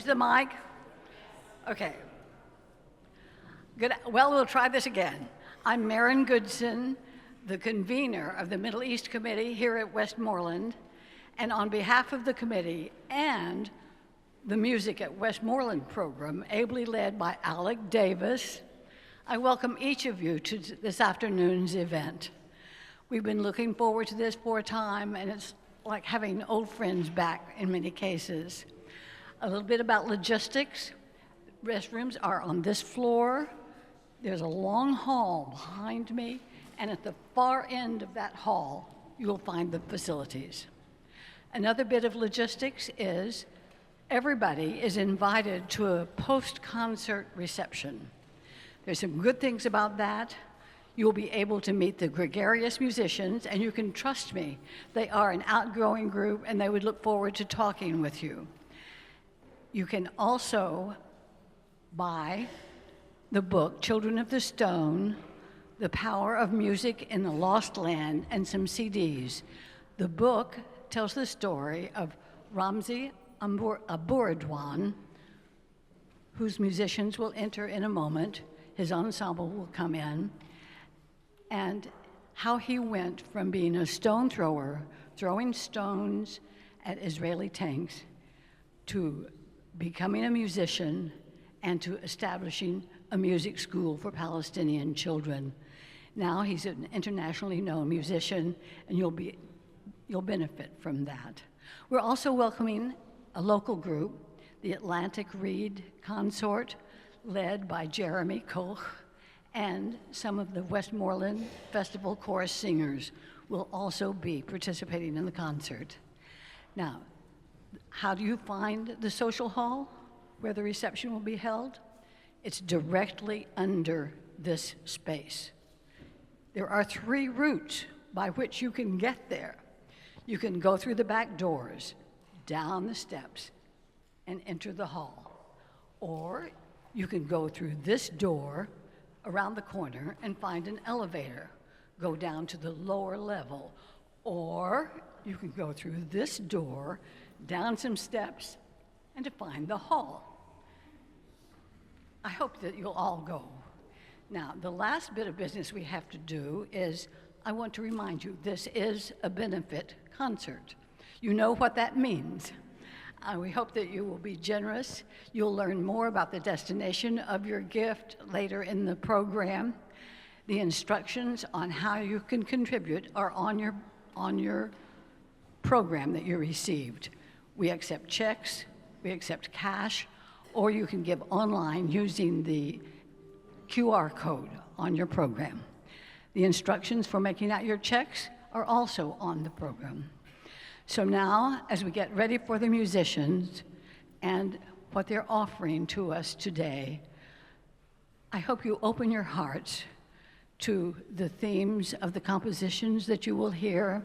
use the mic? Okay. Good. Well, we'll try this again. I'm Maren Goodson, the convener of the Middle East Committee here at Westmoreland, and on behalf of the committee and the Music at Westmoreland program, ably led by Alec Davis, I welcome each of you to this afternoon's event. We've been looking forward to this for a time, and it's like having old friends back in many cases. A little bit about logistics. Restrooms are on this floor. There's a long hall behind me, and at the far end of that hall, you will find the facilities. Another bit of logistics is everybody is invited to a post-concert reception. There's some good things about that. You'll be able to meet the gregarious musicians, and you can trust me, they are an outgoing group, and they would look forward to talking with you. You can also buy the book, Children of the Stone, The Power of Music in the Lost Land, and some CDs. The book tells the story of Ramzi Aburedwan, whose musicians will enter in a moment. His ensemble will come in, and how he went from being a stone thrower, throwing stones at Israeli tanks, to becoming a musician and to establishing a music school for Palestinian children. Now he's an internationally known musician, and you'll benefit from that. We're also welcoming a local group, the Atlantic Reed Consort, led by Jeremy Koch, and some of the Westmoreland Festival Chorus singers will also be participating in the concert. Now, how do you find the social hall where the reception will be held? It's directly under this space. There are 3 routes by which you can get there. You can go through the back doors, down the steps, and enter the hall. Or you can go through this door around the corner and find an elevator, go down to the lower level. Or you can go through this door, down some steps, and to find the hall. I hope that you'll all go. Now, the last bit of business we have to do is, I want to remind you, this is a benefit concert. You know what that means. We hope that you will be generous. You'll learn more about the destination of your gift later in the program. The instructions on how you can contribute are on your program that you received. We accept checks, we accept cash, or you can give online using the QR code on your program. The instructions for making out your checks are also on the program. So now, as we get ready for the musicians and what they're offering to us today, I hope you open your hearts to the themes of the compositions that you will hear,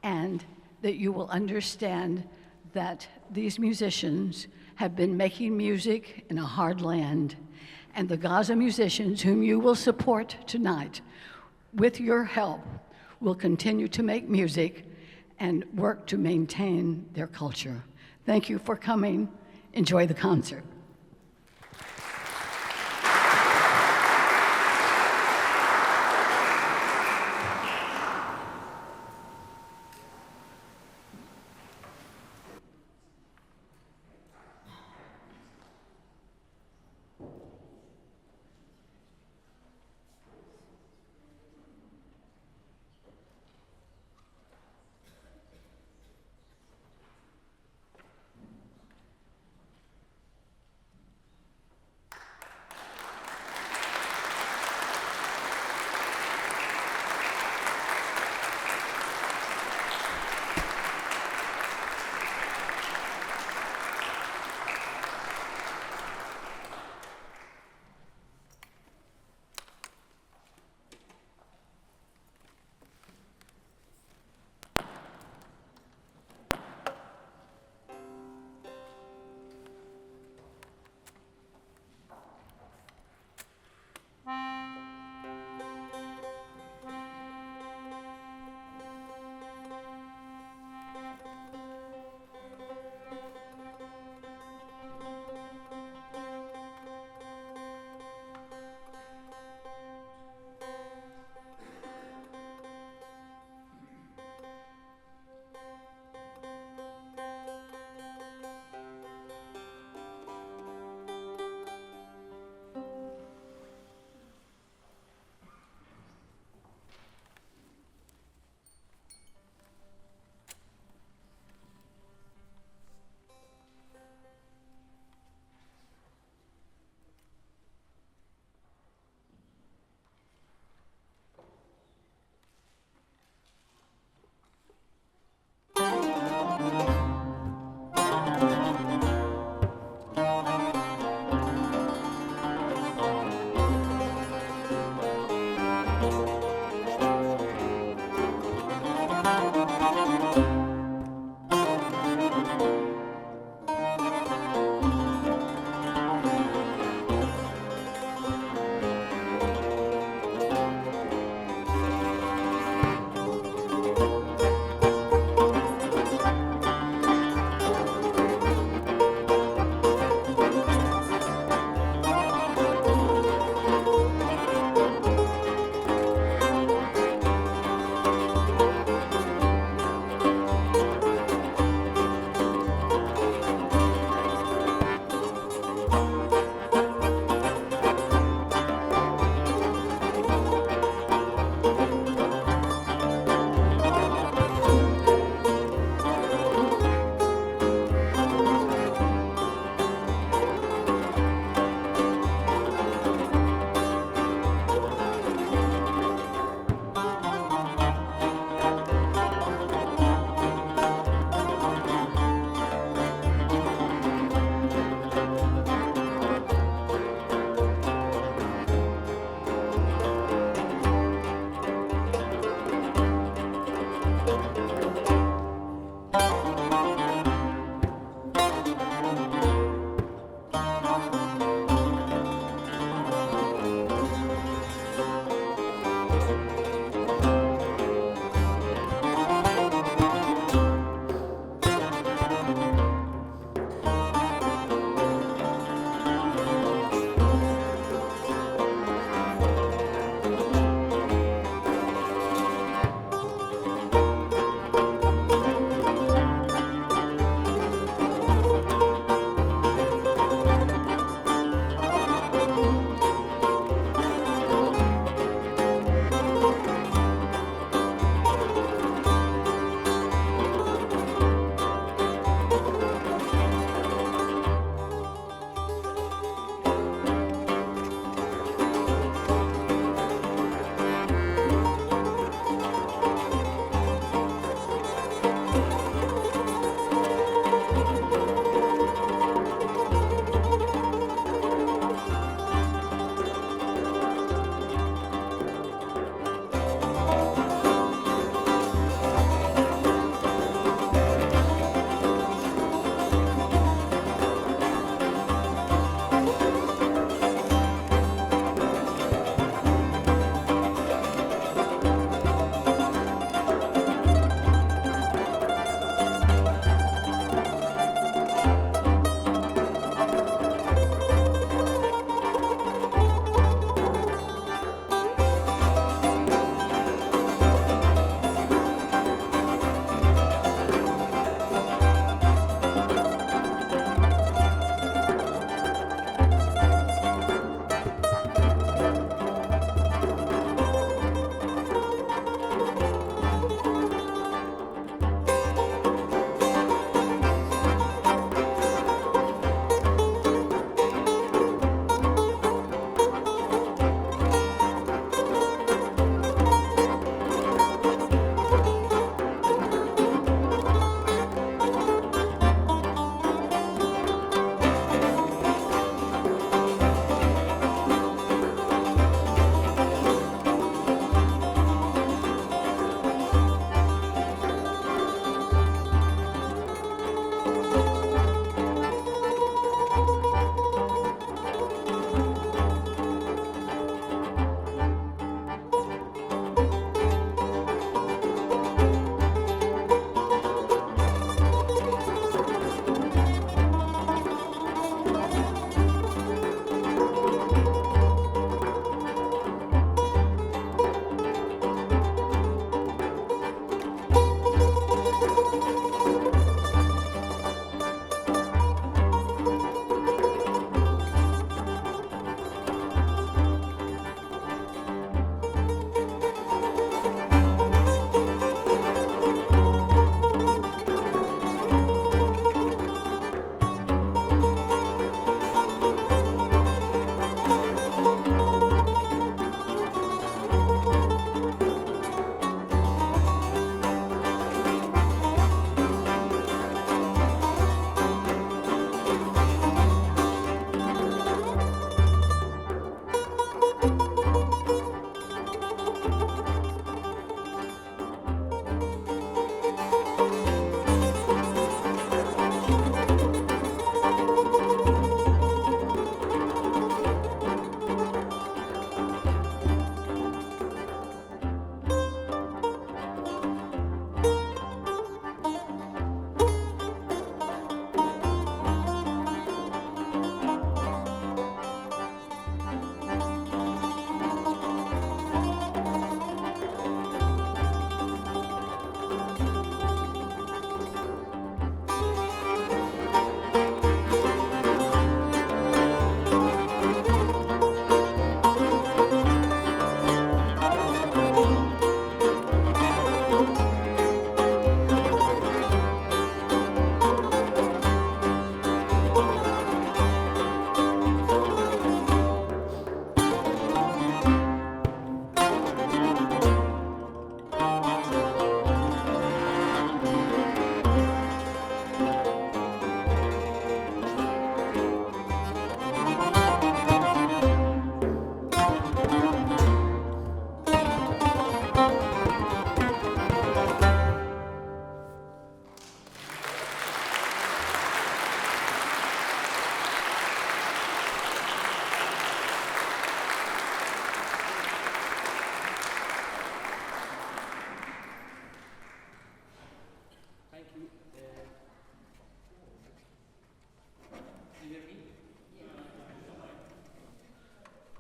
and that you will understand that these musicians have been making music in a hard land, and the Gaza musicians whom you will support tonight, with your help, will continue to make music and work to maintain their culture. Thank you for coming. Enjoy the concert.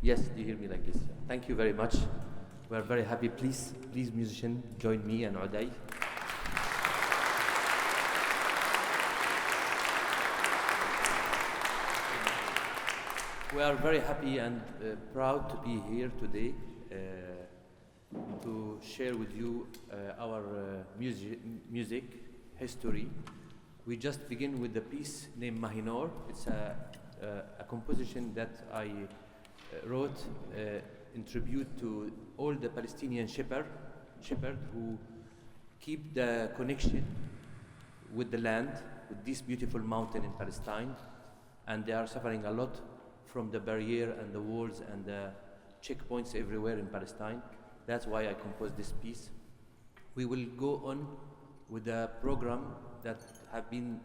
Yes, you hear me like this. Thank you very much. We are very happy. Please, musician, join me and Uday. We are very happy and proud to be here today to share with you our music history. We just begin with the piece named Mahinor. It's a composition that I wrote in tribute to all the Palestinian shepherds who keep the connection with the land, with this beautiful mountain in Palestine, and they are suffering a lot from the barrier and the walls and the checkpoints everywhere in Palestine. That's why I composed this piece. We will go on with a program that have been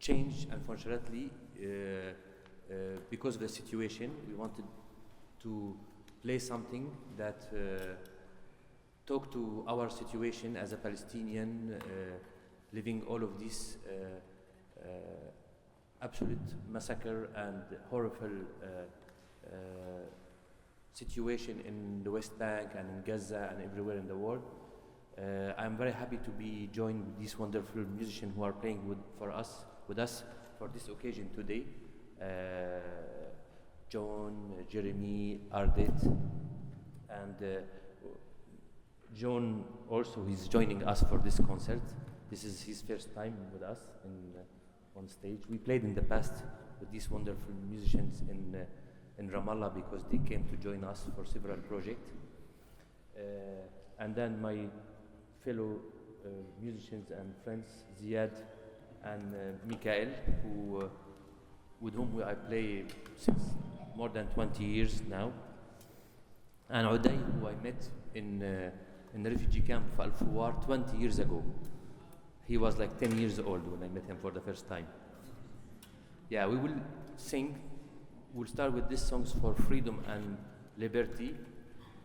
changed, unfortunately, because of the situation. We wanted to play something that talk to our situation as a Palestinian living all of this absolute massacre and horrible situation in the West Bank and in Gaza and everywhere in the world. I'm very happy to be joined with these wonderful musicians who are playing with us for this occasion today. John, Jeremy, Ardit, and John also is joining us for this concert. This is his first time with us on stage. We played in the past with these wonderful musicians in Ramallah because they came to join us for several projects. And then my fellow musicians and friends, Ziad and Mikael, with whom I play since more than 20 years now. And Uday, who I met in the refugee camp of Al-Fuwar 20 years ago. He was like 10 years old when I met him for the first time. Yeah, we will sing. We'll start with these songs for freedom and liberty,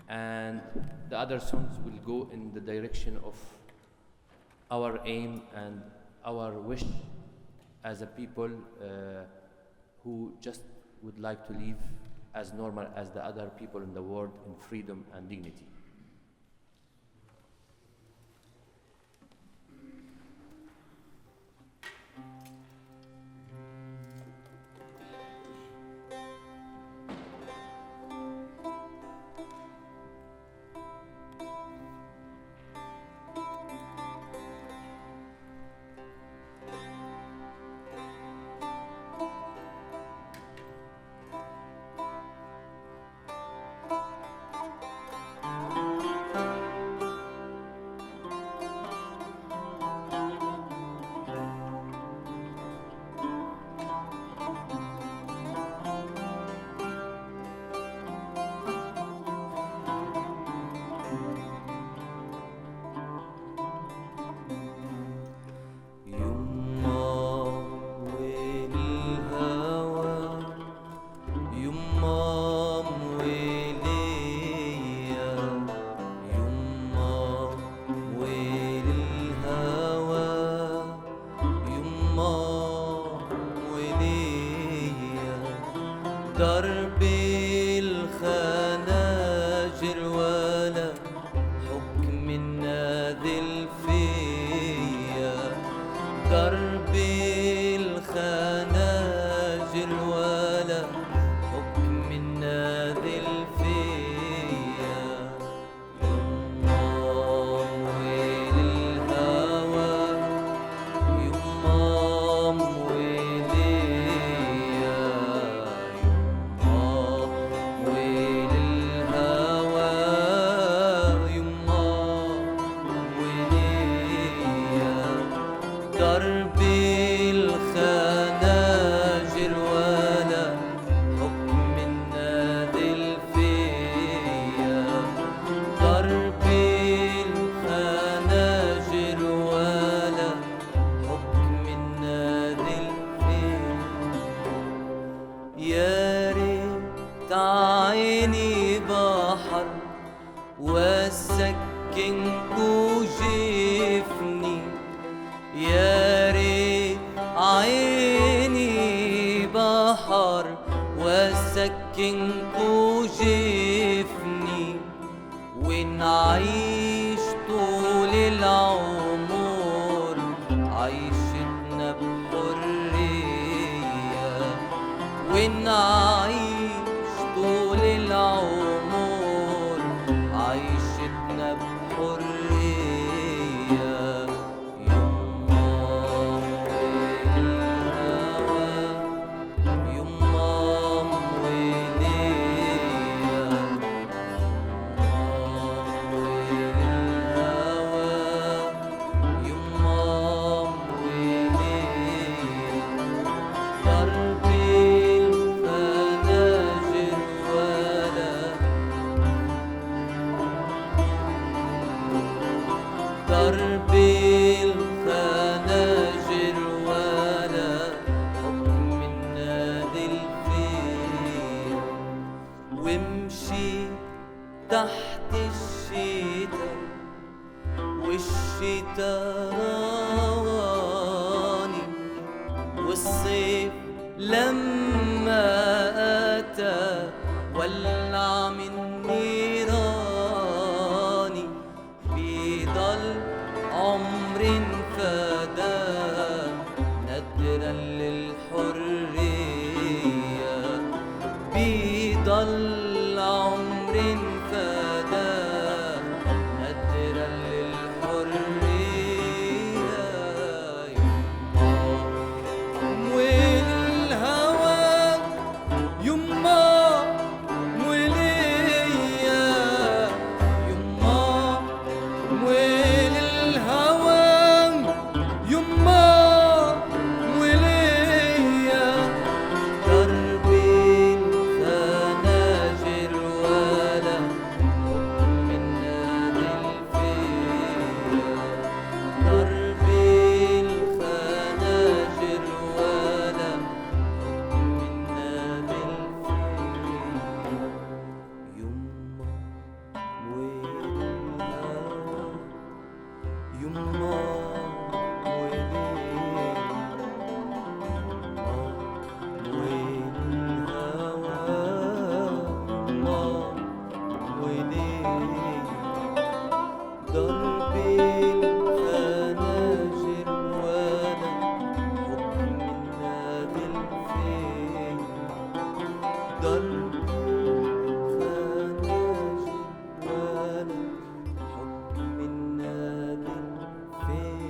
and the other songs will go in the direction of our aim and our wish as a people who just would like to live as normal as the other people in the world in freedom and dignity. درب الخناجر ولا حكم النادل فيا درب الخناجر ولا حكم النادل فيا يمام ويل الهوى يمام درب الخناجر ولا حكم النادل فيا درب الخناجر ولا حكم النادل فيا يا ريت عيني بحر وسكنكو جفني يا ريت عيني بحر وسكنكو ونعيش طول العمر عيشتنا بحرية، ونعيش طول العمر عيشتنا بحرية. يما والهوى، يما وليا، درب الخناجر ولا حكم النادي الفيل، وامشي تحت الشتاء والشتاء راني، والصيف لما أتى ولع من نيراني، بيضل عمر فدا نادرا للحرية، بيضل عمر فدا نادرا للحرية. والهوى يما وليا، يما والهوى يما وليا، درب الخناجر ولا حكم النادي الفيا، درب الخناجر ولا حكم النادي الفيا. يما والهوى، يما وليا، يما وليا، درب الخناجر ولا حكم النادي الفيا، درب الخناجر ولا حكم النادي الفيا.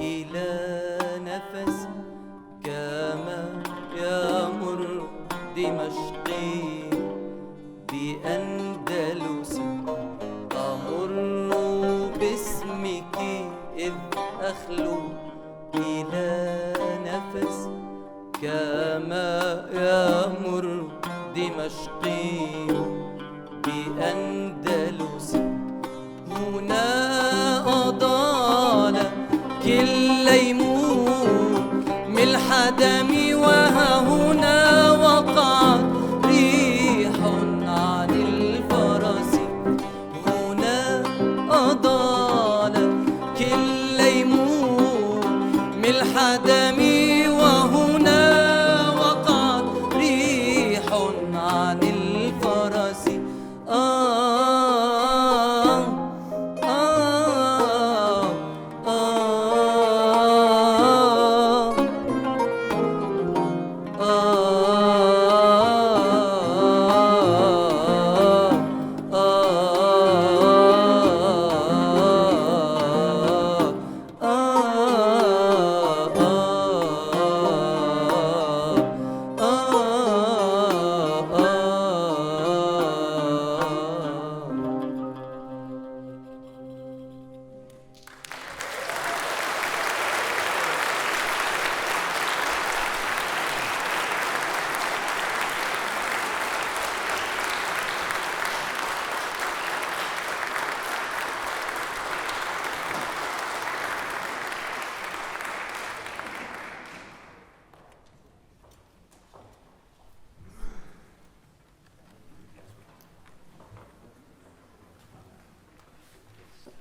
إلى نفس كما يمر دمشقي بأندلس أمر باسمك إذ أخلو إلى نفس كما يمر دمشقي بأندلس هنا أضال كل يموت من الحدم وها هنا وقعت ريح عن الفرس هنا أضال كل يموت من الحدم وهنا وقعت ريح عن الفرس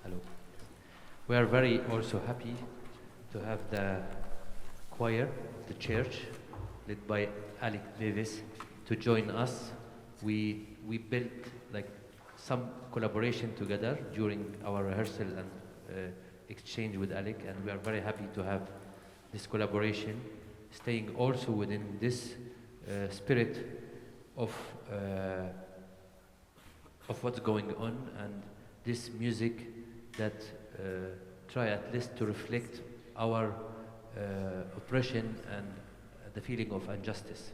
Hello. We are very also happy to have the choir, the church, led by Alec Davis, to join us. We built like some collaboration together during our rehearsal and exchange with Alec, and we are very happy to have this collaboration, staying also within this spirit of what's going on, and this music that try at least to reflect our oppression and the feeling of injustice.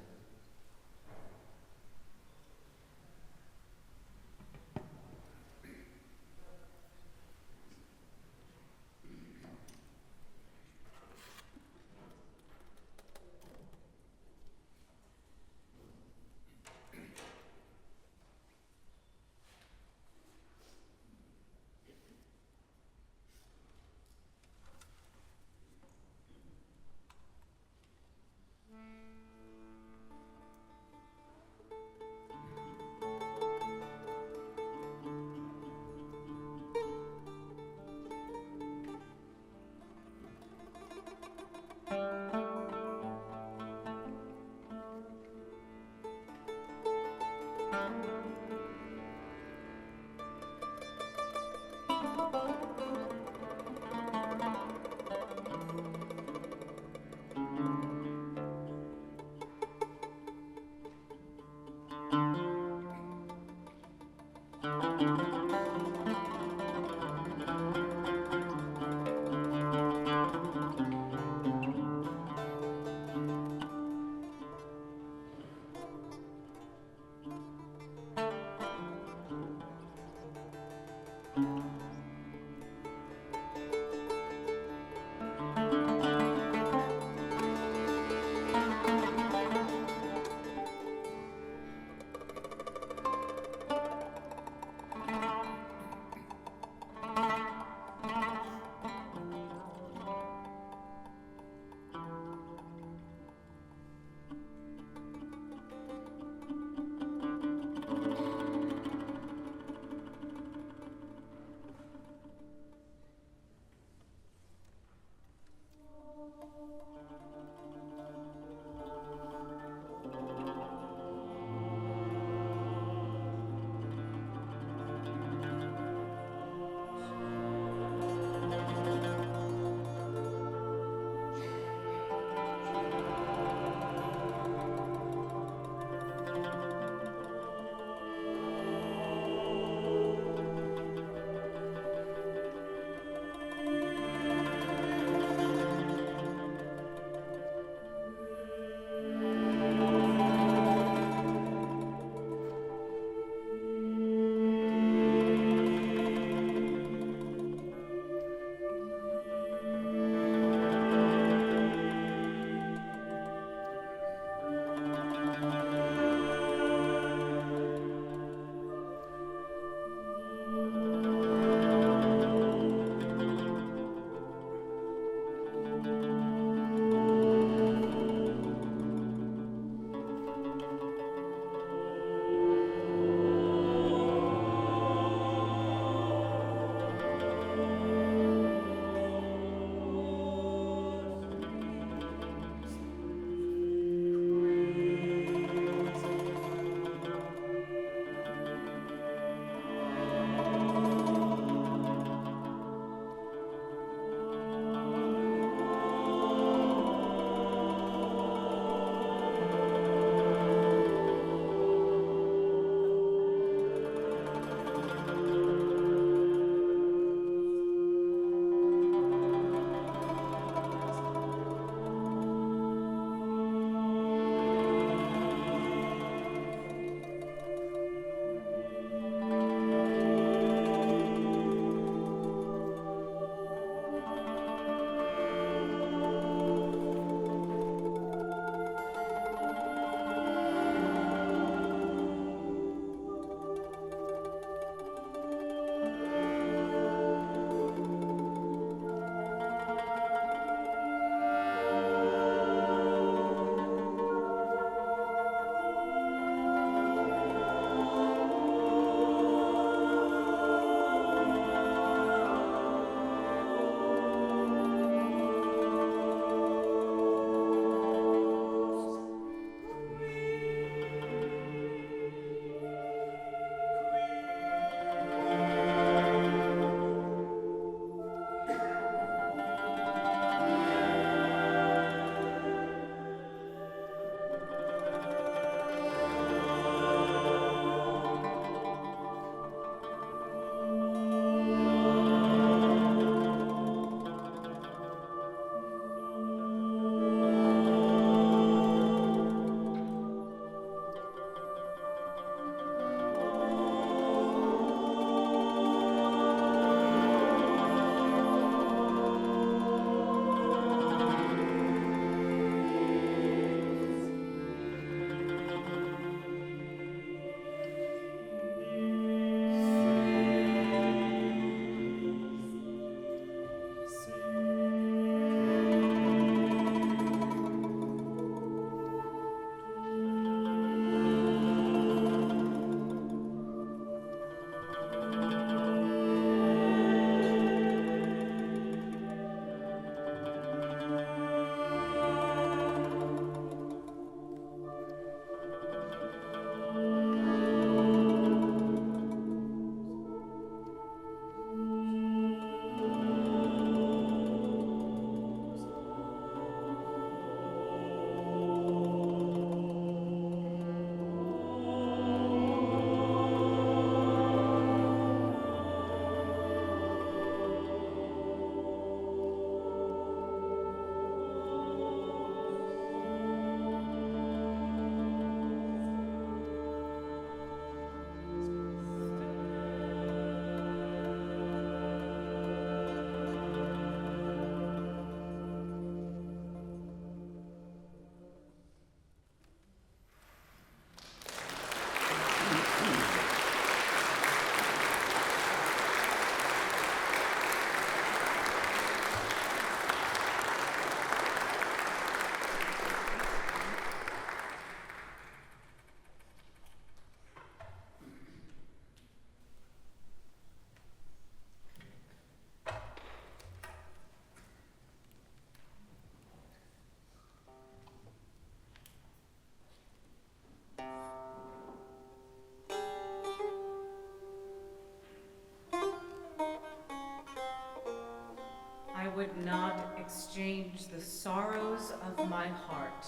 not exchange the sorrows of my heart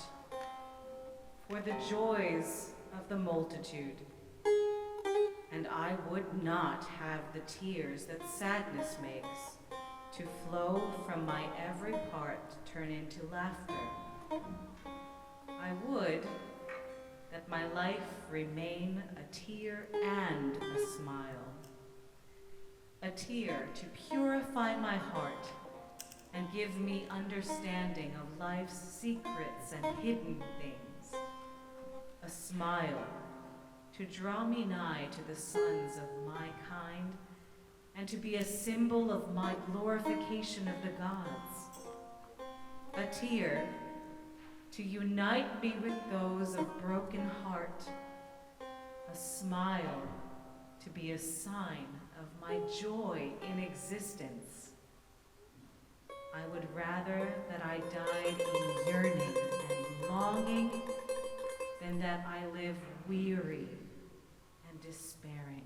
for the joys of the multitude. And I would not have the tears that sadness makes to flow from my every part turn into laughter. I would that my life remain a tear and a smile. A tear to purify my heart and give me understanding of life's secrets and hidden things. A smile to draw me nigh to the sons of my kind and to be a symbol of my glorification of the gods. A tear to unite me with those of broken heart. A smile to be a sign of my joy in existence. I would rather that I died in yearning and longing than that I live weary and despairing.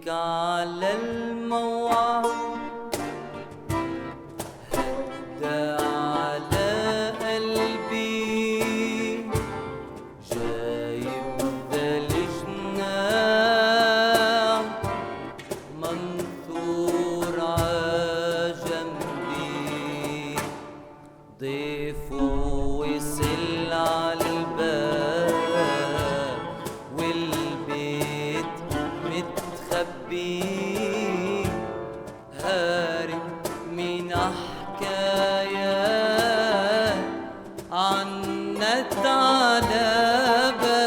على الموعد هدى على قلبي جايب ذا الجناح منثور عجنبي ضيفه وصل عالباب والبيت متخبي هارب من حكايات عنت على باب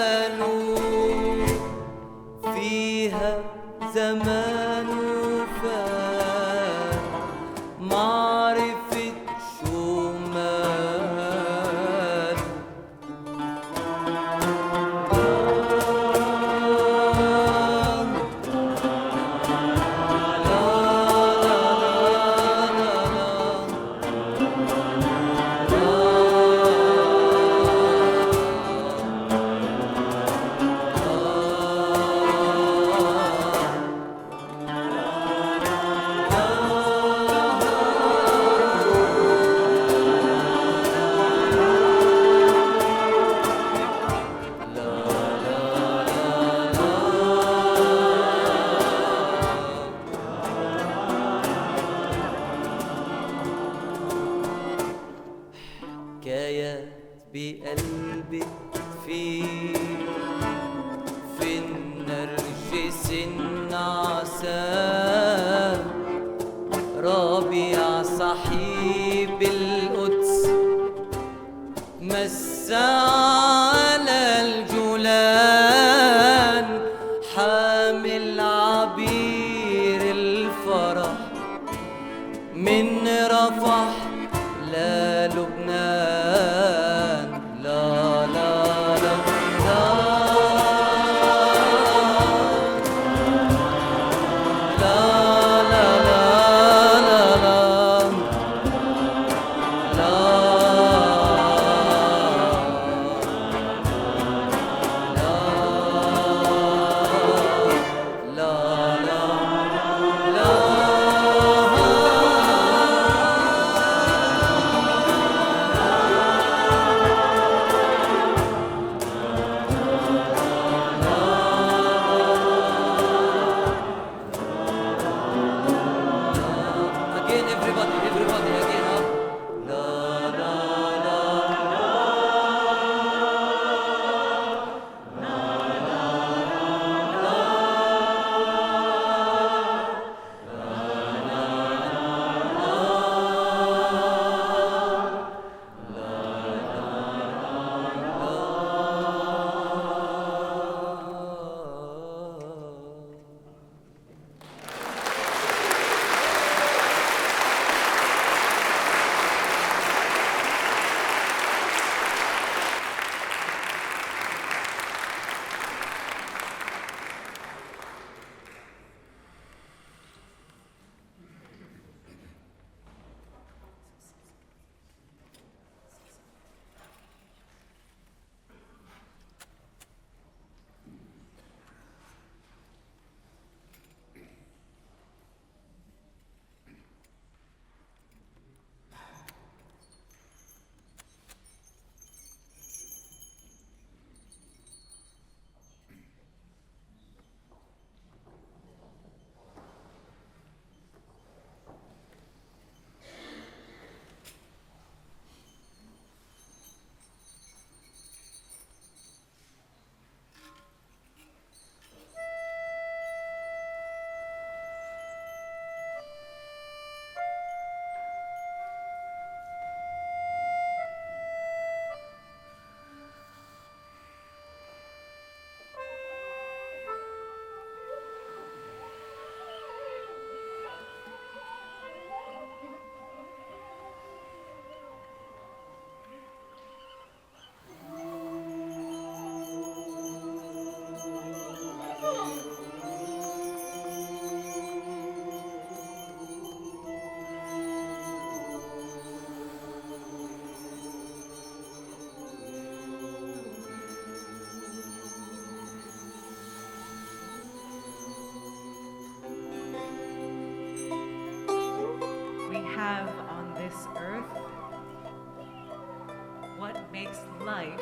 makes life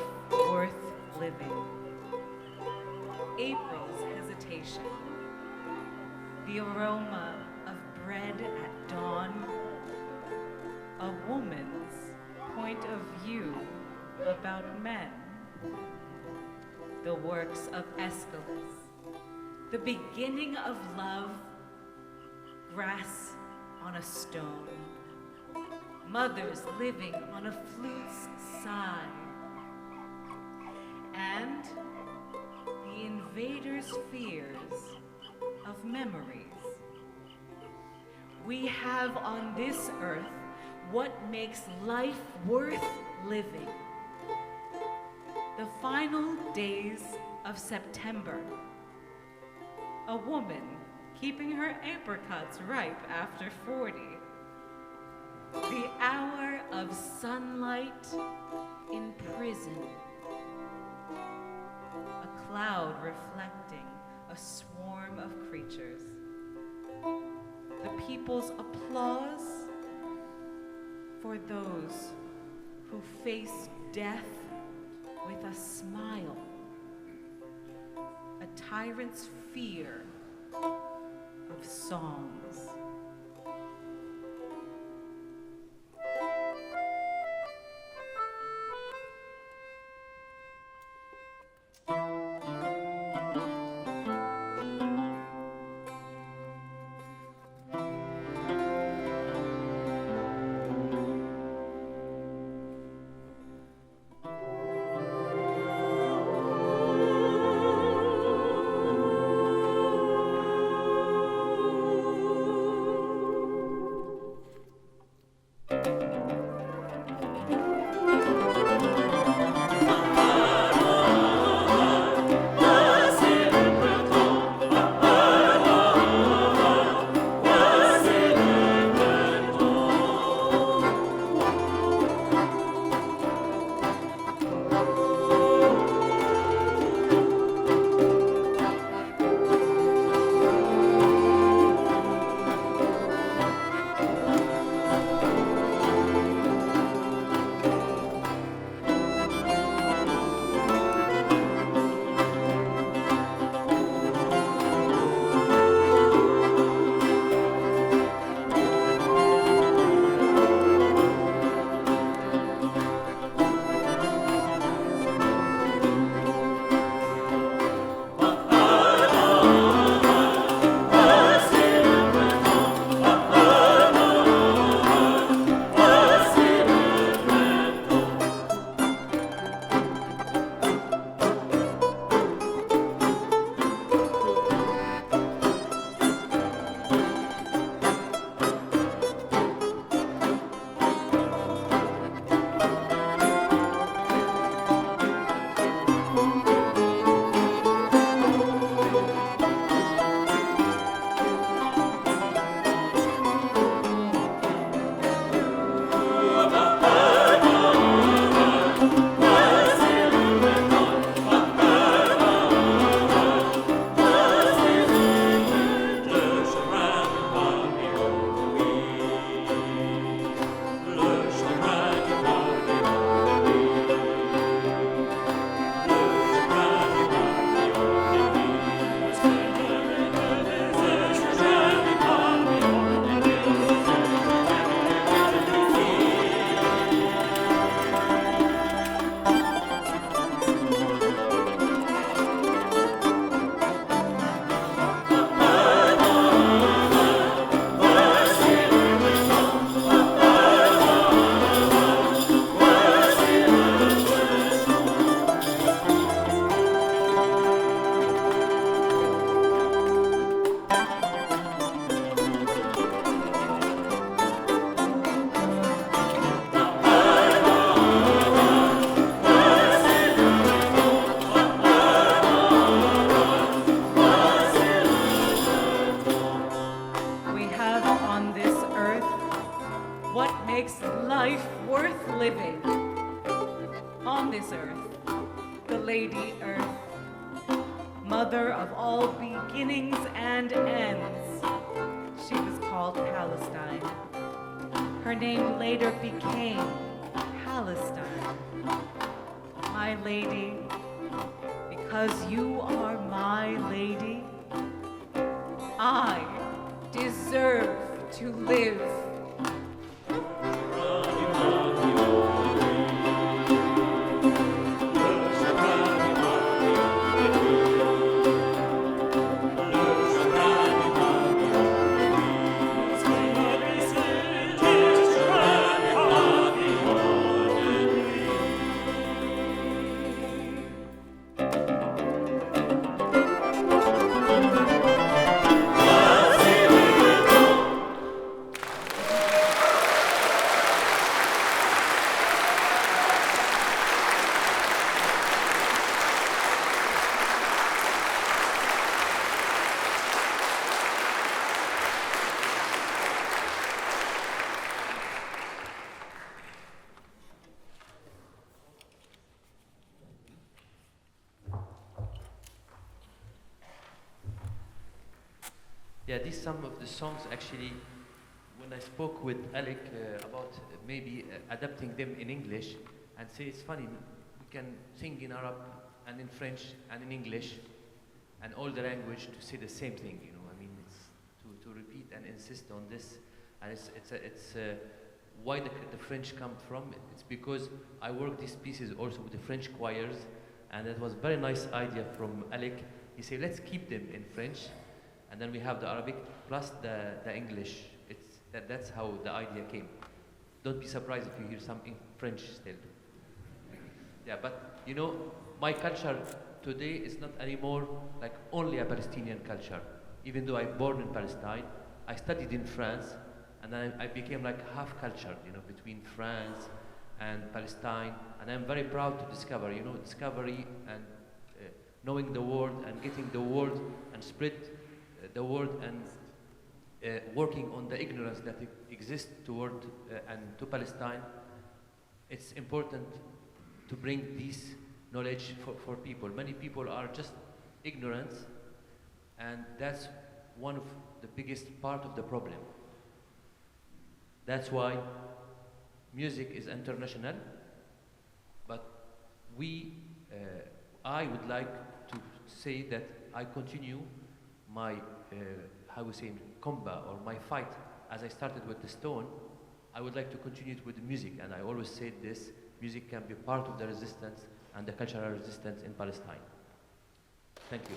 worth living. April's hesitation, the aroma of bread at dawn, a woman's point of view about men, the works of Aeschylus, the beginning of love, grass on a stone, mothers living on a flute's side, and the invader's fears of memories. We have on this earth what makes life worth living. The final days of September. A woman keeping her apricots ripe after 40. The hour of sunlight in prison. A cloud reflecting a swarm of creatures. The people's applause for those who face death with a smile. A tyrant's fear of songs. Lady Earth, mother of all beginnings and ends. She was called Palestine. Her name later became Palestine. my lady, because you are my lady, I deserve to live. Yeah, these some of the songs actually, when I spoke with Alec about maybe adapting them in English, and say it's funny, we can sing in Arab and in French and in English and all the language to say the same thing, you know. I mean, it's to repeat and insist on this, and it's why the French come from. It's because I work these pieces also with the French choirs, and it was a very nice idea from Alec. He said, let's keep them in French, and then we have the Arabic plus the English. That's how the idea came. Don't be surprised if you hear some in French still. Yeah, but you know, my culture today is not anymore like only a Palestinian culture. Even though I'm born in Palestine, I studied in France, and then I became like half cultured, you know, between France and Palestine. And I'm very proud to discover, you know, discovery and knowing the world and getting the word and spread the word and working on the ignorance that exists toward and to Palestine. It's important to bring this knowledge for people. Many people are just ignorant, and that's one of the biggest part of the problem. That's why music is international, but I would like to say that I continue my, how we say, combat or my fight. As I started with the stone, I would like to continue it with the music, and I always said this, music can be part of the resistance and the cultural resistance in Palestine. Thank you.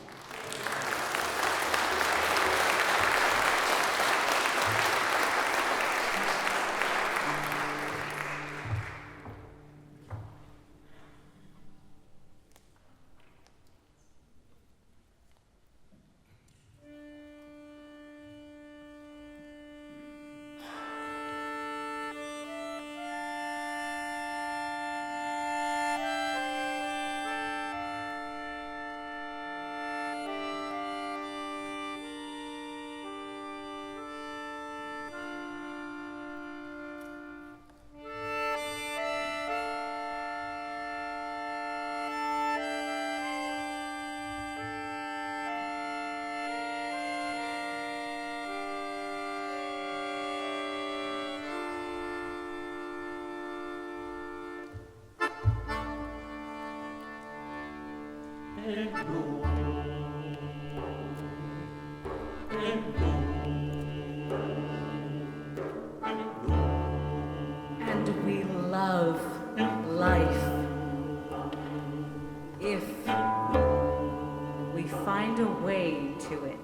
And we love life if we find a way to it.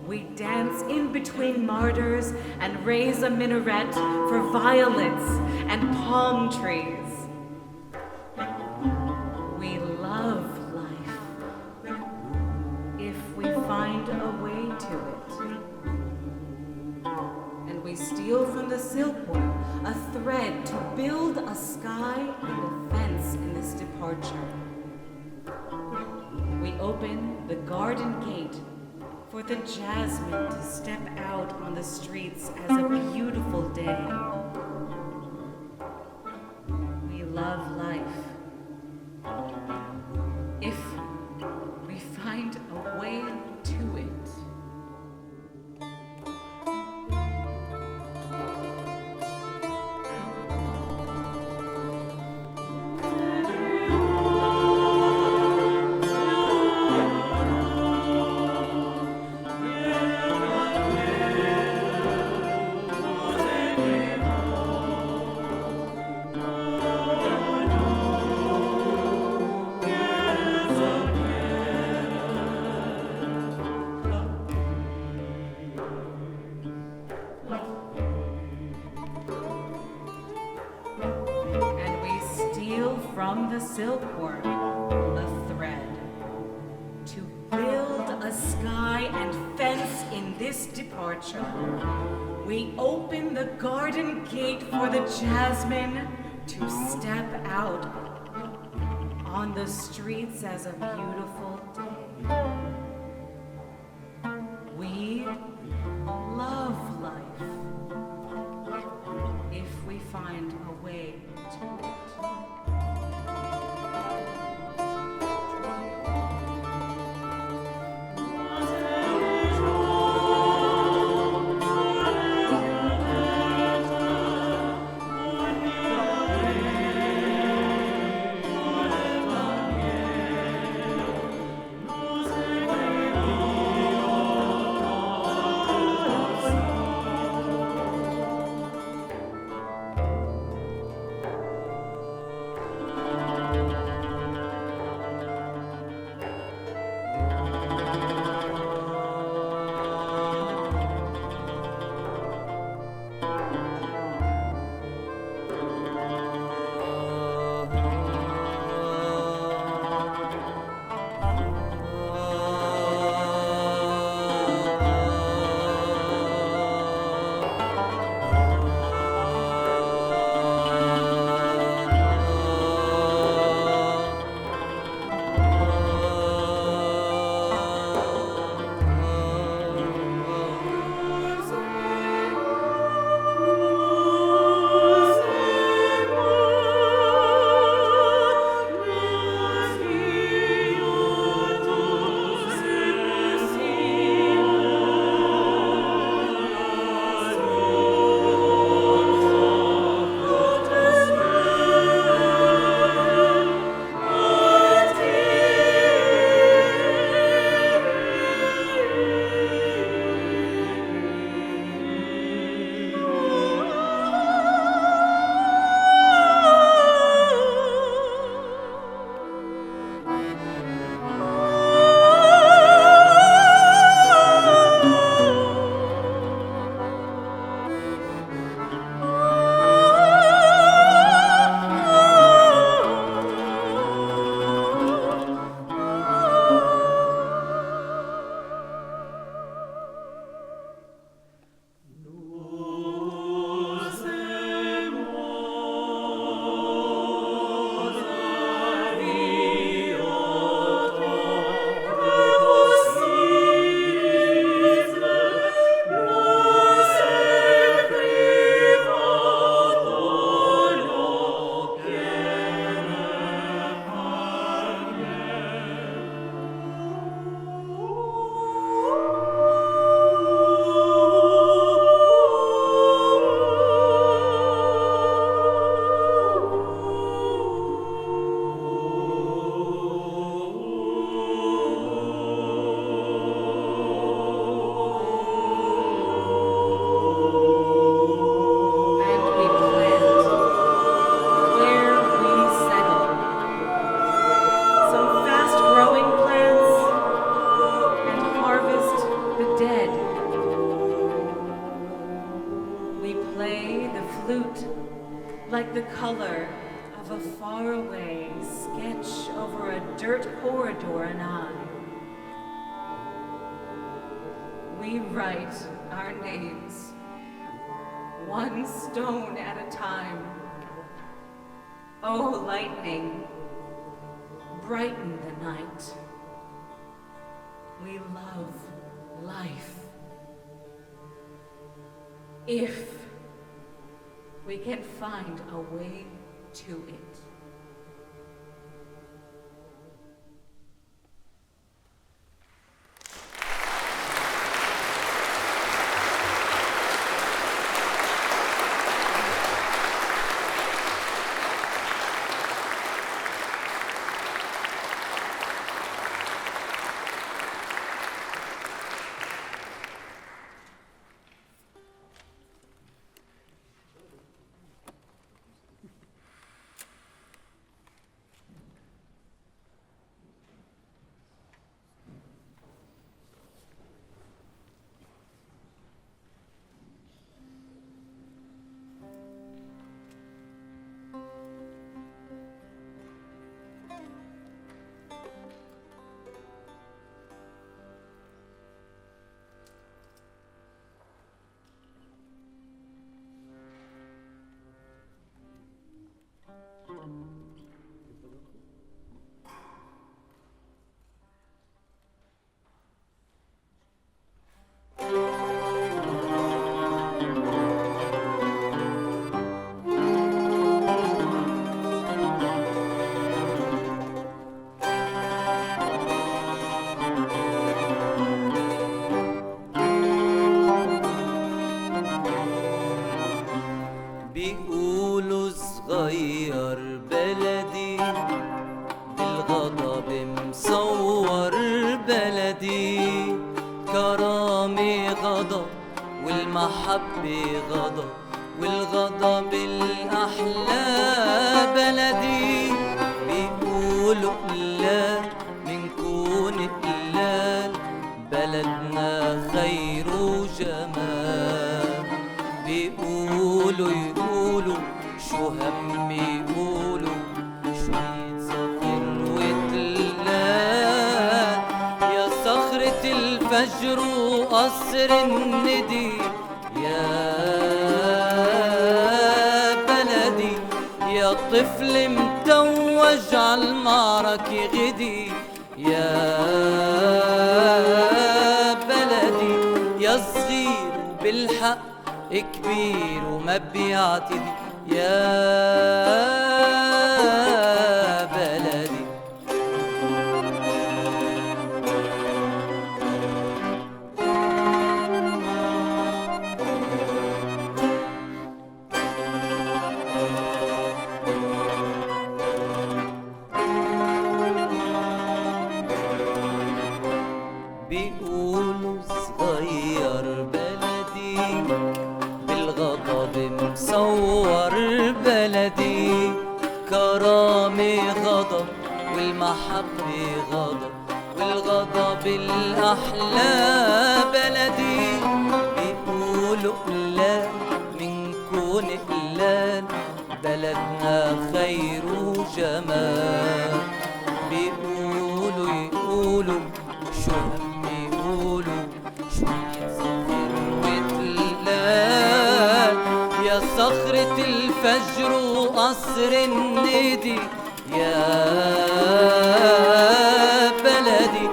We dance in between martyrs and raise a minaret for violets and palm trees. We love life if we find a way to it. And we steal from the silkworm a thread to build a sky and a fence in this departure. We open the garden gate for the jasmine to step out on the streets as a beautiful day. We love life if we find a way to it. silkworm a thread. To build a sky and fence in this departure, we open the garden gate for the jasmine to step out on the streets as a beautiful day. We love life if we find a way to it. Like the color of a faraway sketch over a dirt corridor and we write our names, one stone at a time. Oh, lightning, brighten the night. We love life. If we can find a way to it. والمحبة غضب والغضب الأحلى بلدي. بيقولوا قلال منكون قلال، بلدنا خير وجمال. بيقولوا يقولوا شو هم يقولوا، شوية صخر وتلال. يا صخرة الفجر وقصر الندي يا بلدي، يا طفل متوج عالمعركة غدي يا بلدي. يا صغير وبالحق كبير وما بيعتدي يا بلدي. بيقولوا صغير بلدي بالغضب مصور بلدي، كرامة غضب والمحبة غضب والغضب الأحلى بلدي. بيقولوا قلال منكون قلال، بلدنا خير وجمال. بيقولوا يقولوا شو هم يقولوا، شوية صخر وتلال. يا صخرة الفجر وقصر الندي يا بلدي،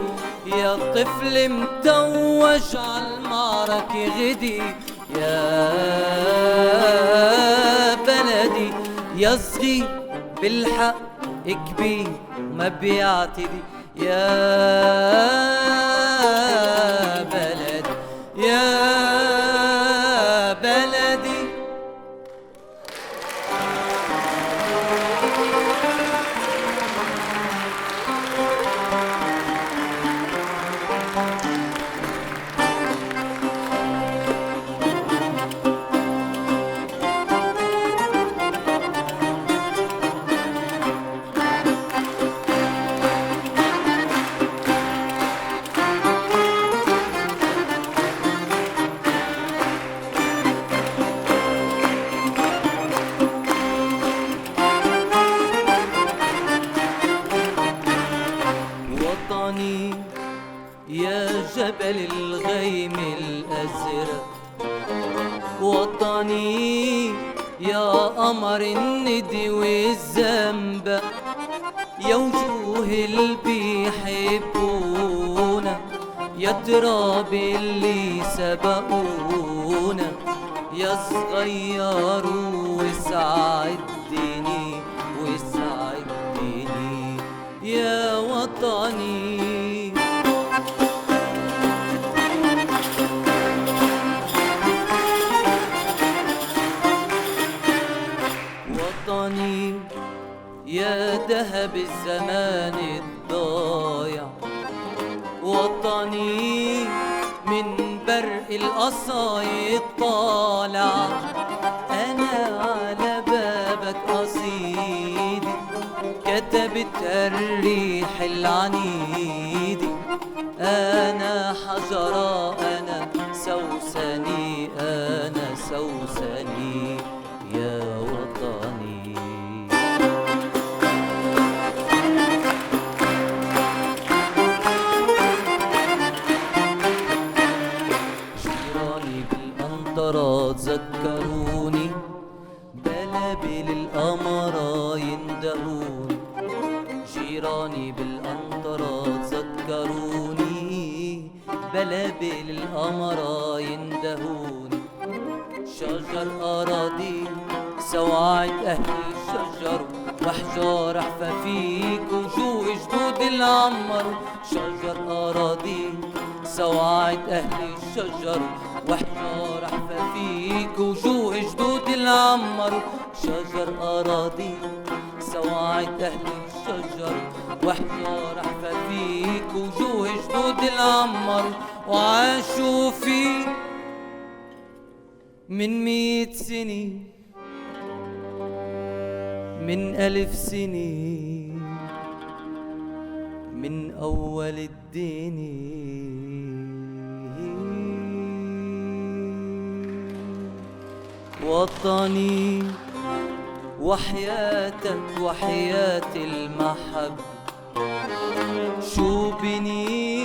يا طفل متوج عالمعركة غدي يا بلدي. يا صغير بالحق كبير وما بيعتدي يا بلدي يا بلدي. وطني يا جبل الغيم الأزرق، وطني يا قمر الندي والزنبق، يا وجوه اللي بيحبونا، يا تراب اللي سبقونا، يا صغير وسعدني وسعدني يا وطني. وطني يا ذهب الزمان الضايع، وطني من برق القصايد طالع، أنا على بابك قصيدي كتبتها الريح العنيدي، أنا حجرة أنا سوسني أنا سوسني يا وطني. جيراني بالأنطرة تذكروني، بلابل القمرة يندهوني، جيراني بالأنطرة تذكروني، بلابل القمرة يندهوني. شجر أراضي سواعد أهل الشجر، وأحجار حفافيك وجوه جدود العمر. شجر أراضي سواعد أهل الشجر، وأحجار حفافيك وجوه جدود العمر. شجر أراضي سواعد أهل الشجر، وأحجار حفافيك وجوه جدود العمر. وعاشوا فيه من 100 سنة من 1000 سنة من أول الدنيا وطني وحياتك وحياة المحبة شو بني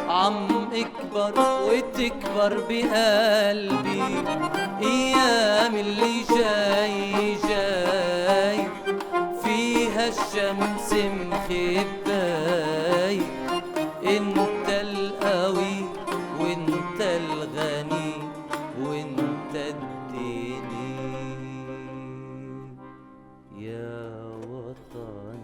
عم اكبر وتكبر بقلبي ايام اللي جاي جاي فيها الشمس مخباي انت القوي وانت الغني وانت الديني يا وطني.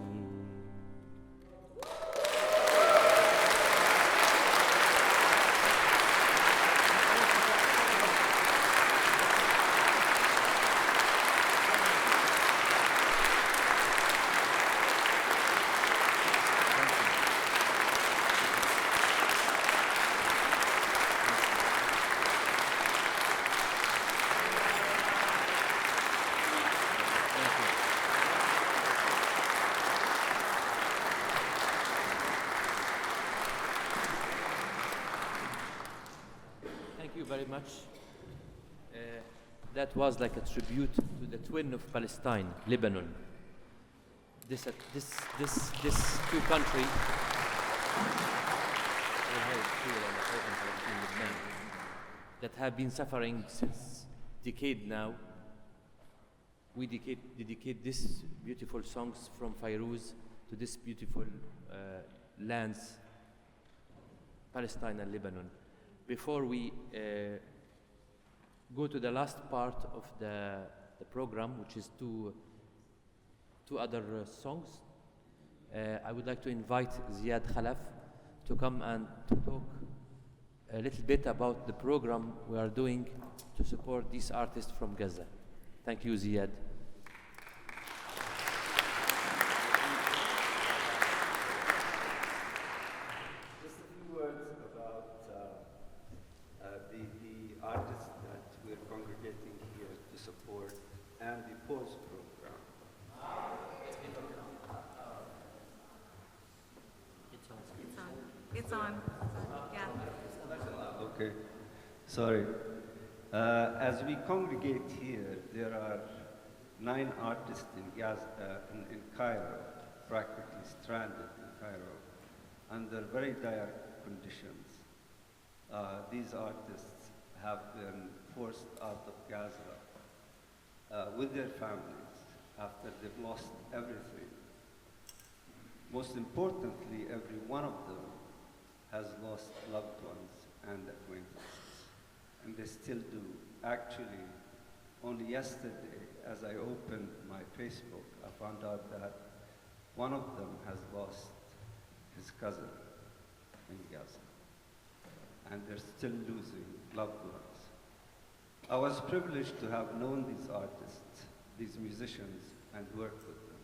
Thank you very much. That was like a tribute to the twin of Palestine, Lebanon. This two countries that have been suffering since decade now. We dedicate these beautiful songs from Fairuz to this beautiful lands, Palestine and Lebanon. Before we go to the last part of the program, which is two other songs, I would like to invite Ziad Khalaf to come and to talk a little bit about the program we are doing to support these artists from Gaza. Thank you, Ziad. Just a few words about the artists that we're congregating here to support and the PAUSE program. It's on. Yeah. Okay, sorry. As we congregate here, there are 9 artists in Gaza, in Cairo, practically stranded in Cairo, under very dire conditions. These artists have been forced out of Gaza with their families after they've lost everything. Most importantly, every one of them has lost loved ones and acquaintances, and they still do. Actually, only yesterday, as I opened my Facebook, I found out that one of them has lost his cousin in Gaza, and they're still losing loved ones. I was privileged to have known these artists, these musicians, and worked with them.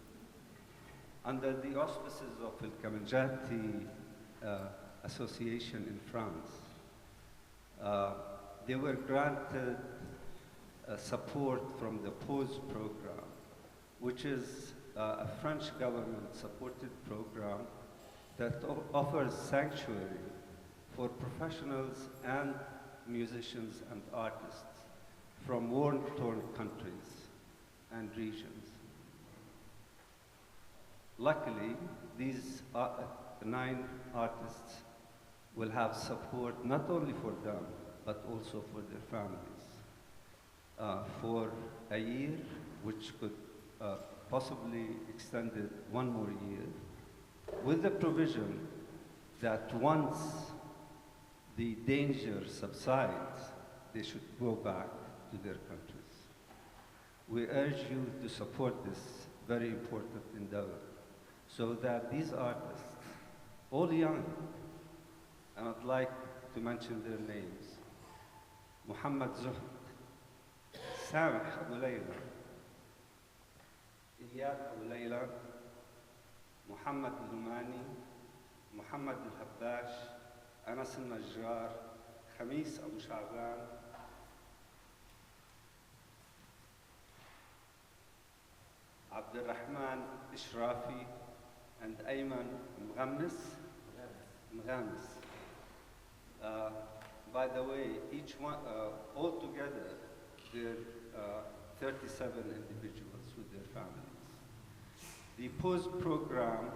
Under the auspices of the Kamanjati Association in France, they were granted support from the PAUSE program, which is a French government-supported program that offers sanctuary for professionals and musicians and artists from war-torn countries and regions. Luckily, these 9 artists will have support not only for them, but also for their families for a year, which could possibly extend it 1 more year, with the provision that once the danger subsides, they should go back to their countries. We urge you to support this very important endeavor so that these artists, all young, and I'd like to mention their names: Muhammad Zuhd, Samih Abu Layla, Iyad Abu Layla, Muhammad Al-Lumani, Muhammad Al-Habbash, Anas Al-Najjar, Khamis Abu Sha'ban, Abdurrahman Ishrafi, and Ayman Mghamis. Mghamis. By the way, each one, altogether, there are 37 individuals with their families. The post-program,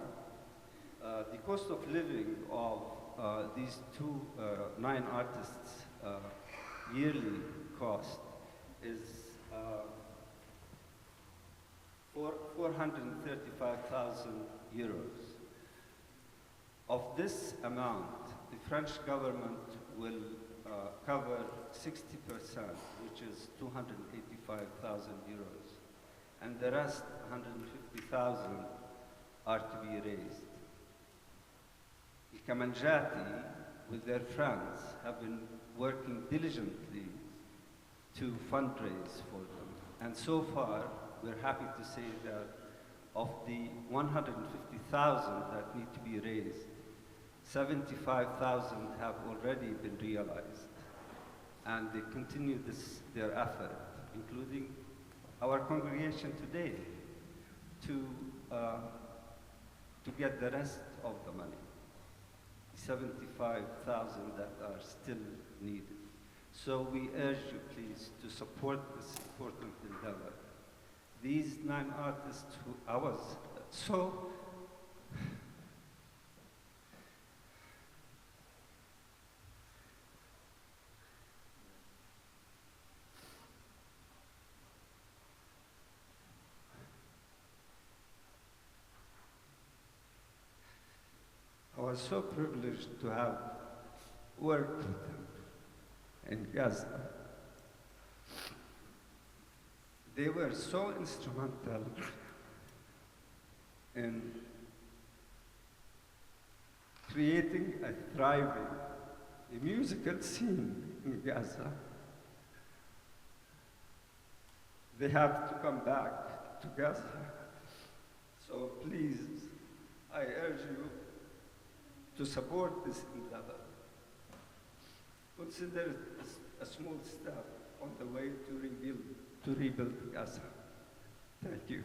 the cost of living of these 9 artists' yearly cost is 435,000 euros. Of this amount, the French government will cover 60%, which is 285,000 euros, and the rest, 150,000, are to be raised. The Kamanjati, with their friends, have been working diligently to fundraise for them. And so far, we're happy to say that of the 150,000 that need to be raised, 75,000 have already been realized. And they continue their effort, including our congregation today, to get the rest of the money, 75,000 that are still needed. So we urge you, please, to support this important endeavor. These 9 artists who I was so privileged to have worked with them in Gaza. They were so instrumental in creating a thriving musical scene in Gaza. They have to come back to Gaza. So please, I urge you to support this endeavor. Consider it a small step on the way to rebuild Gaza. Thank you.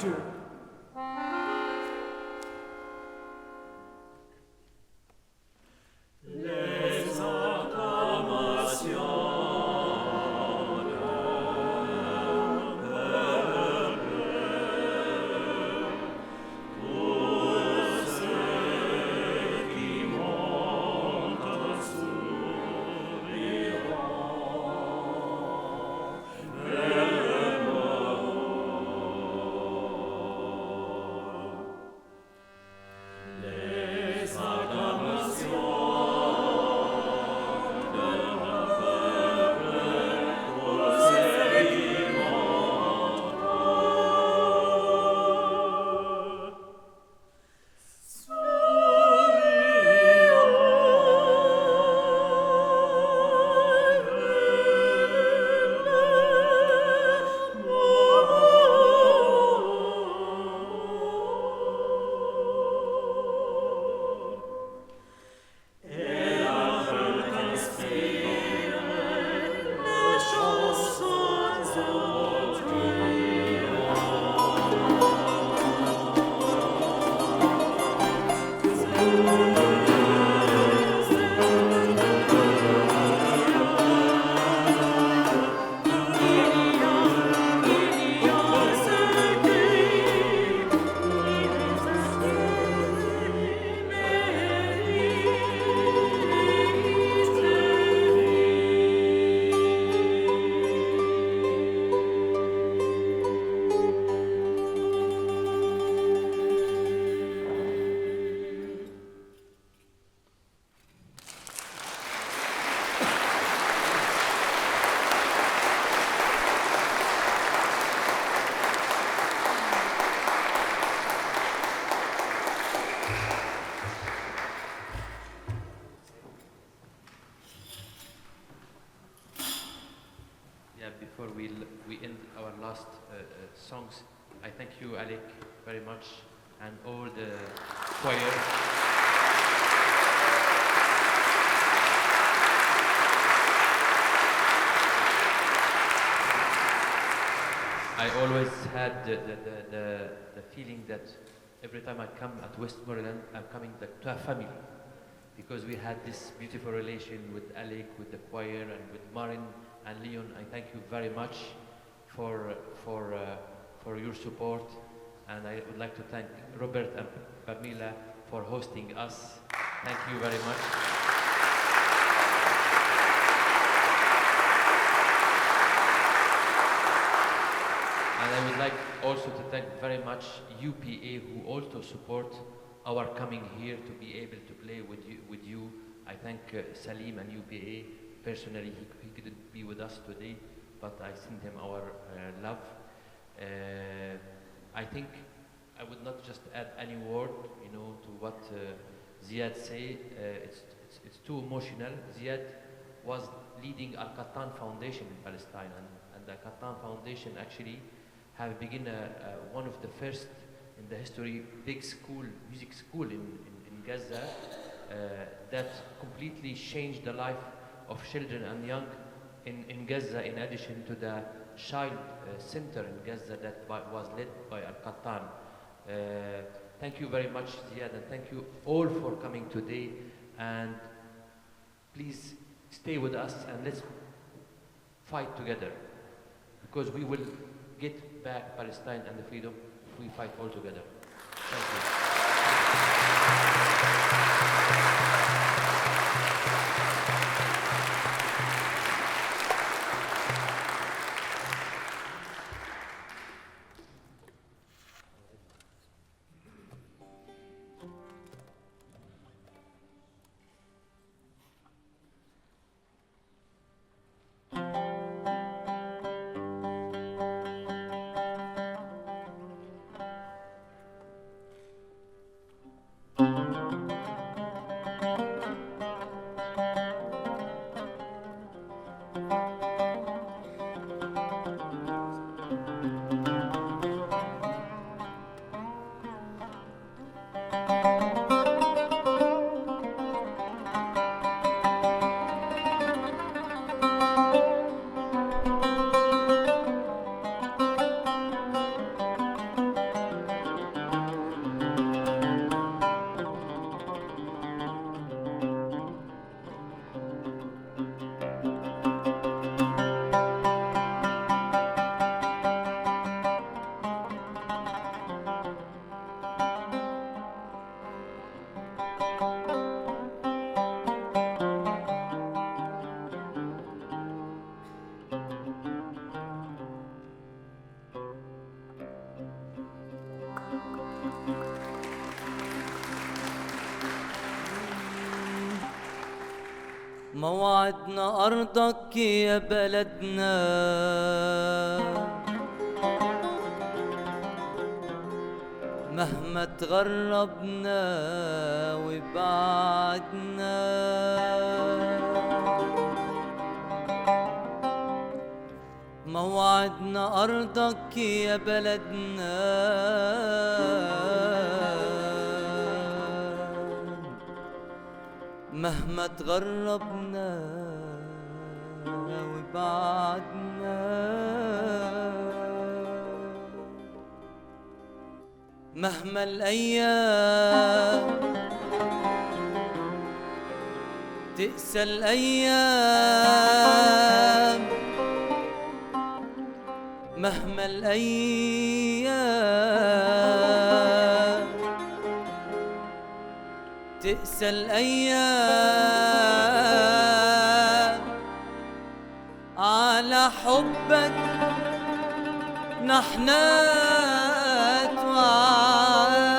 you. Yeah, before we end our last songs, I thank you, Alec, very much, and all the choir. I always had the feeling that every time I come at Westmoreland, I'm coming to a family, because we had this beautiful relation with Alec, with the choir, and with Marin and Leon. I thank you very much for your support, and I would like to thank Robert and Pamela for hosting us. Thank you very much. And I would like also to thank very much UPA, who also support our coming here to be able to play with you. I thank Salim and UPA. Personally, he couldn't be with us today, but I send him our love. I think I would not just add any word, to what Ziad say. It's too emotional. Ziad was leading Al-Qattan Foundation in Palestine, and the Al-Qattan Foundation actually have begun one of the first in the history big school, music school in Gaza, that completely changed the life of children and young in Gaza, in addition to the child center in Gaza that was led by Al-Qattan. Thank you very much, Ziad, and thank you all for coming today, and please stay with us and let's fight together, because we will get back Palestine and the freedom if we fight all together. Thank موعدنا أرضك يا بلدنا، مهما تغربنا وبعدنا. موعدنا أرضك يا بلدنا، مهما تغربنا وبعدنا. مهما الأيام تقسى الأيام، مهما الأيام تقسى الأيام، على حبك نحنا توعدنا،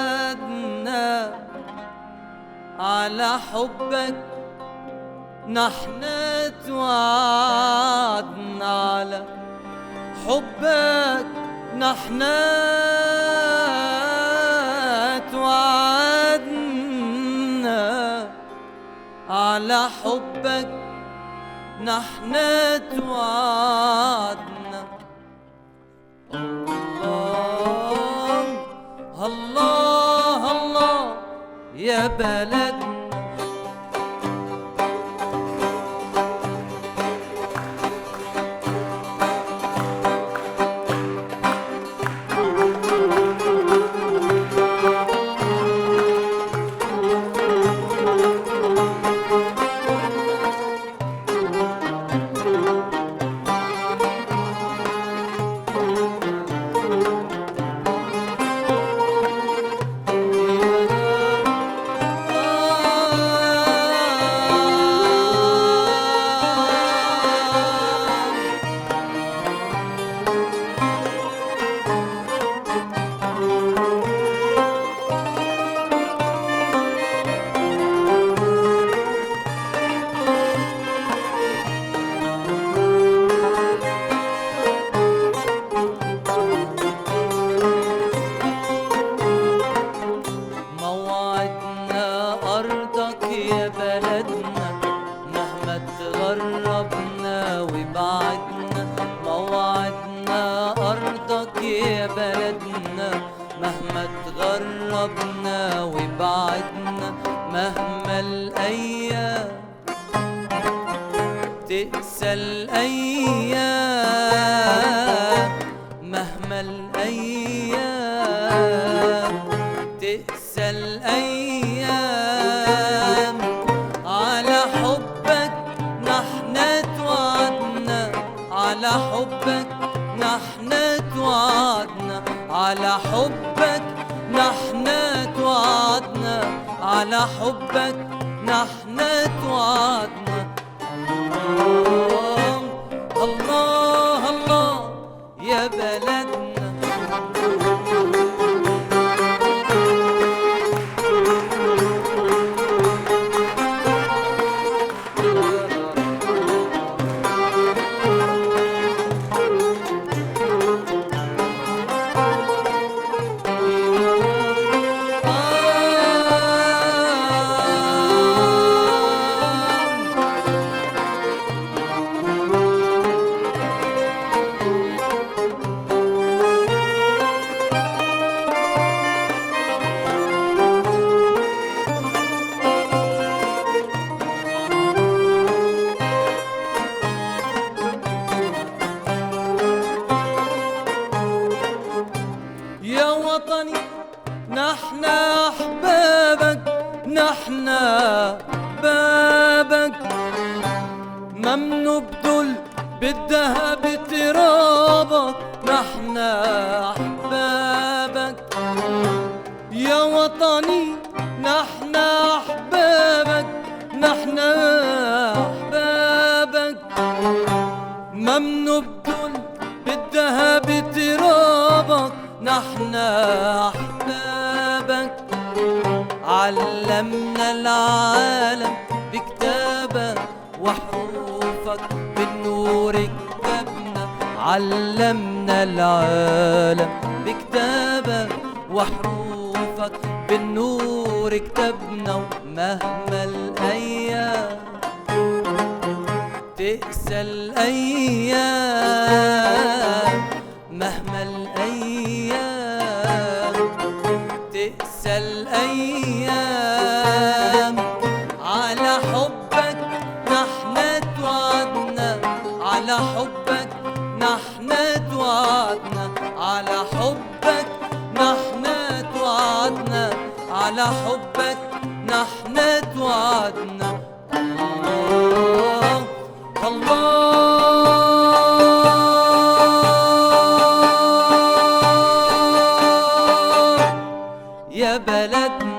على حبك نحنا توعدنا، على حبك نحنا توعدنا، على حبك نحنا توعدنا. الله الله الله يا بلدنا. تقسى الأيام، مهما الأيام تقسى الأيام، على حبك نحنا توعدنا، على حبك نحنا توعدنا، على حبك نحنا توعدنا، على حبك نحنا توعدنا. الله الله الله يا بلدنا. نحنا أحبابك، نحنا بابك، ما منبدل بالذهب ترابك، نحنا أحبابك يا وطني، نحنا أحبابك، نحنا أحبابك، ما منبدل بالذهب ترابك، نحنا أحبابك. علمنا العالم بكتابك وحروفك بالنور كتبنا، علمنا العالم بكتابك وحروفك بالنور كتبنا. ومهما الأيام تقسى الأيام، مهما الأيام تقسى الأيام، على حبك نحن توعدنا، على حبك نحن توعدنا، على حبك نحن توعدنا، على حبك نحن توعدنا. الله الله يا بلدنا.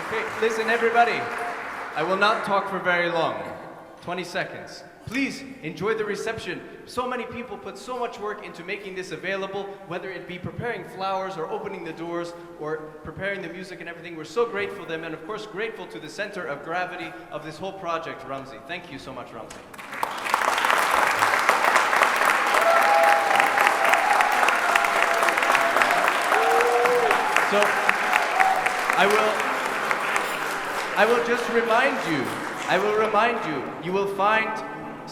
Okay, listen everybody. I will not talk for very long. 20 seconds. Please enjoy the reception. So many people put so much work into making this available, whether it be preparing flowers or opening the doors or preparing the music and everything. We're so grateful to them, and of course grateful to the center of gravity of this whole project, Ramzi. Thank you so much, Ramzi. So I will just remind you, you will find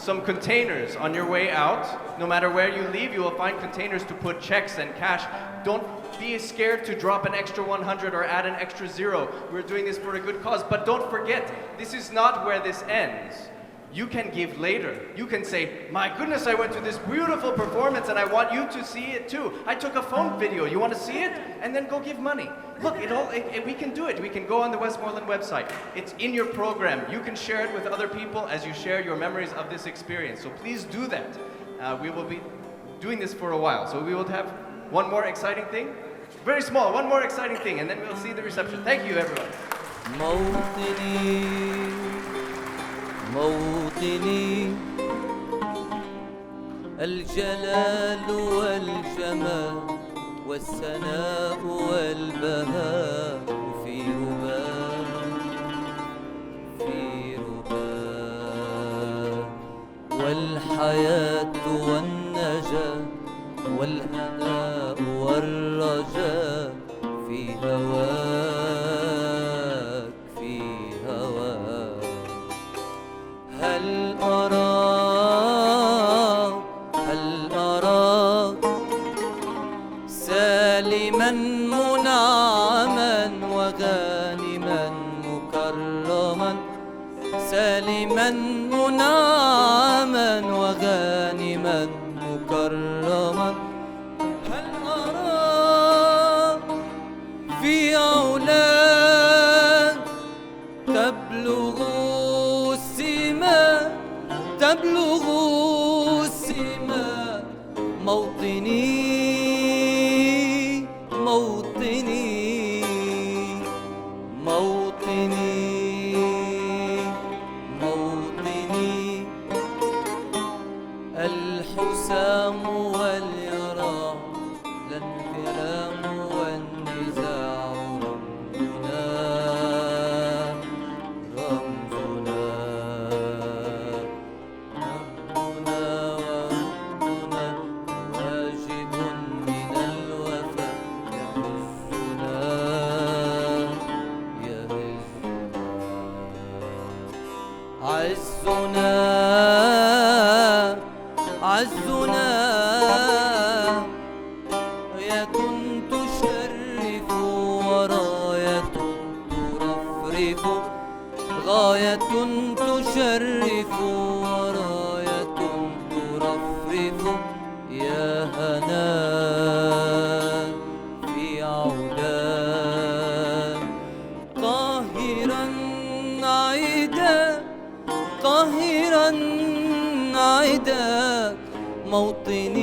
some containers on your way out. No matter where you leave, you will find containers to put checks and cash. Don't be scared to drop an extra 100 or add an extra 0. We're doing this for a good cause. But don't forget, this is not where this ends. You can give later. You can say, my goodness, I went to this beautiful performance and I want you to see it too. I took a phone video. You want to see it? And then go give money. Look, we can do it. We can go on the Westmoreland website. It's in your program. You can share it with other people as you share your memories of this experience. So please do that. We will be doing this for a while. So we will have one more exciting thing. Very small, one more exciting thing, and then we'll see the reception. Thank you, everyone. موطني الجلال والجمال والسناء والبهاء في رباء والحياة والنجاة والهناء والرجاء في هواك في هواك. هل أراك سالما منعما وغانما مكرما، سالما منعما وغانما مكرما. هل أراك في علاك تبلغ السماء موطني موطني موطني موطني راية تشرف وراية ترفرف يا هنا في عودان قاهرا عيدا قاهرا عيدا موطني